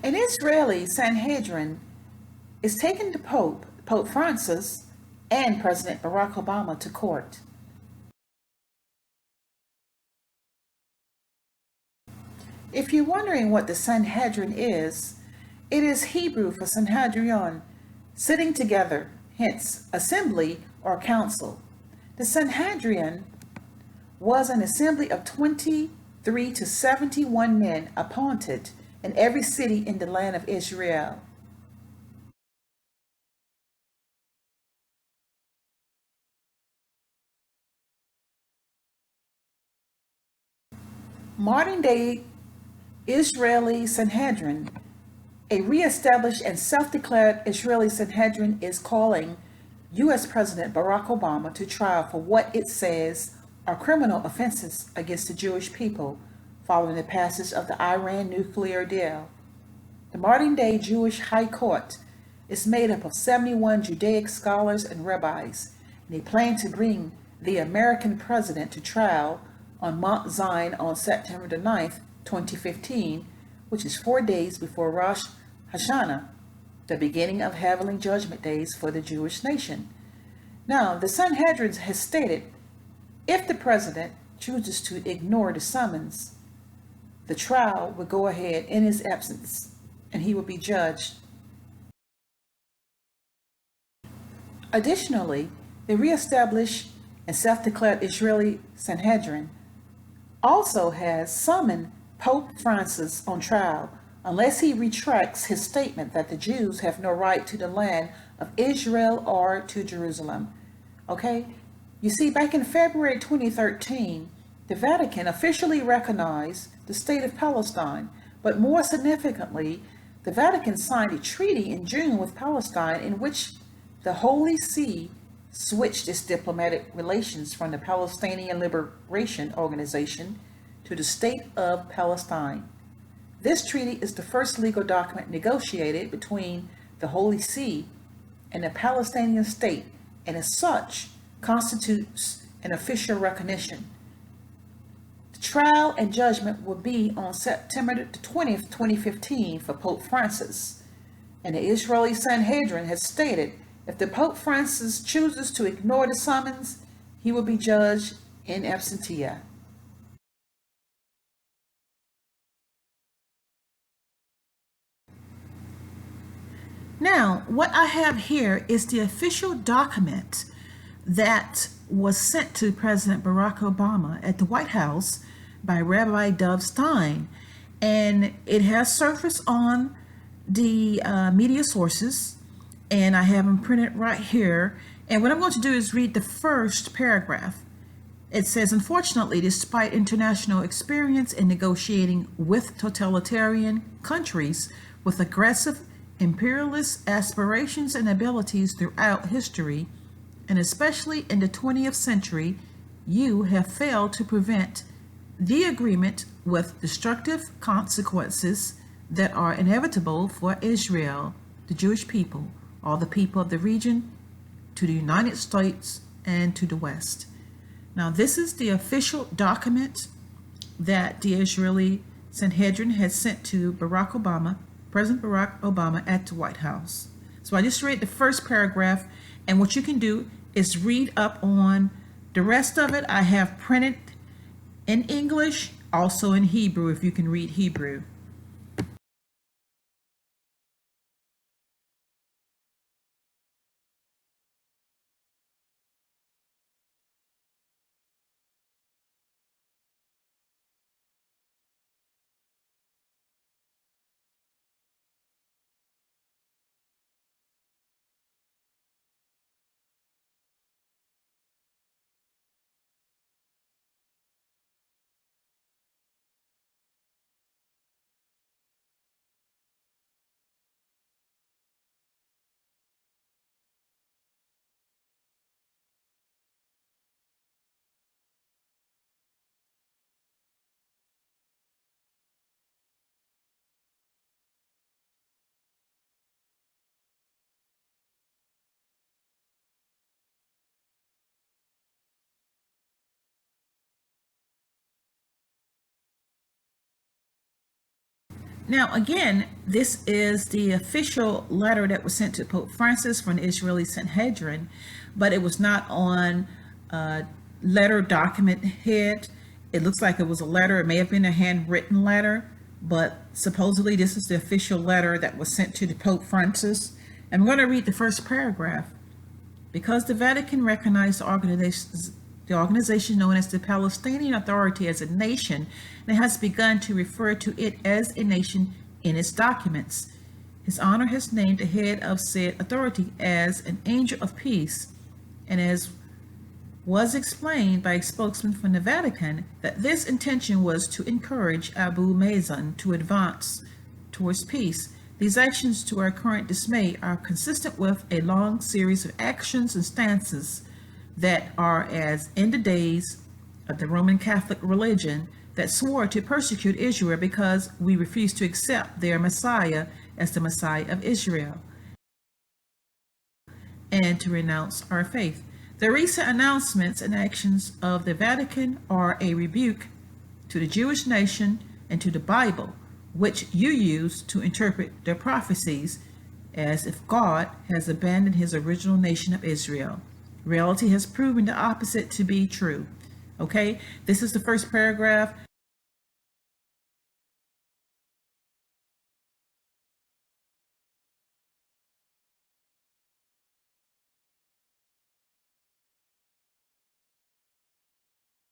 An Israeli Sanhedrin is taking the Pope Francis, and President Barack Obama to court. If you're wondering what the Sanhedrin is, it is Hebrew for Sanhedrion, sitting together, hence assembly or council. The Sanhedrin was an assembly of 23 to 71 men appointed in every city in the land of Israel. Modern day Israeli Sanhedrin, a re-established and self-declared Israeli Sanhedrin, is calling U.S. President Barack Obama to trial for what it says are criminal offenses against the Jewish people following the passage of the Iran nuclear deal. The modern-day Jewish High Court is made up of 71 Judaic scholars and rabbis, and they plan to bring the American president to trial on Mount Zion on September the 9th, 2015, which is 4 days before Rosh Hashana, the beginning of heavenly judgment days for the Jewish nation. Now, the Sanhedrin has stated if the president chooses to ignore the summons, the trial will go ahead in his absence and he will be judged. Additionally, the re-established and self-declared Israeli Sanhedrin also has summoned Pope Francis on trial unless he retracts his statement that the Jews have no right to the land of Israel or to Jerusalem. Okay? You see, back in February 2013, the Vatican officially recognized the state of Palestine, but more significantly, the Vatican signed a treaty in June with Palestine in which the Holy See switched its diplomatic relations from the Palestinian Liberation Organization to the State of Palestine. This treaty is the first legal document negotiated between the Holy See and the Palestinian state, and as such constitutes an official recognition. The trial and judgment will be on September the 20th, 2015 for Pope Francis, and the Israeli Sanhedrin has stated if the Pope Francis chooses to ignore the summons, he will be judged in absentia. Now, what I have here is the official document that was sent to President Barack Obama at the White House by Rabbi Dov Stein, and it has surfaced on the media sources, and I have them printed right here. And what I'm going to do is read the first paragraph. It says, unfortunately, despite international experience in negotiating with totalitarian countries with aggressive imperialist aspirations and abilities throughout history, and especially in the 20th century, you have failed to prevent the agreement with destructive consequences that are inevitable for Israel, the Jewish people, all the people of the region, to the United States, and to the West. Now, this is the official document that the Israeli Sanhedrin has sent to Barack Obama, President Barack Obama, at the White House. So I just read the first paragraph, and what you can do is read up on the rest of it. I have printed in English, also in Hebrew, if you can read Hebrew. Now, again, this is the official letter that was sent to Pope Francis from the Israeli Sanhedrin, but it was not on a letter document head. It looks like it was a letter. It may have been a handwritten letter, but supposedly this is the official letter that was sent to the Pope Francis. And I'm going to read the first paragraph. Because the Vatican recognized the organization known as the Palestinian Authority as a nation, and has begun to refer to it as a nation in its documents. His Honor has named the head of said authority as an angel of peace, and as was explained by a spokesman from the Vatican, that this intention was to encourage Abu Mazen to advance towards peace. These actions, to our current dismay, are consistent with a long series of actions and stances that are as in the days of the Roman Catholic religion that swore to persecute Israel because we refused to accept their Messiah as the Messiah of Israel and to renounce our faith. The recent announcements and actions of the Vatican are a rebuke to the Jewish nation and to the Bible, which you use to interpret their prophecies as if God has abandoned his original nation of Israel. Reality has proven the opposite to be true. Okay, this is the first paragraph.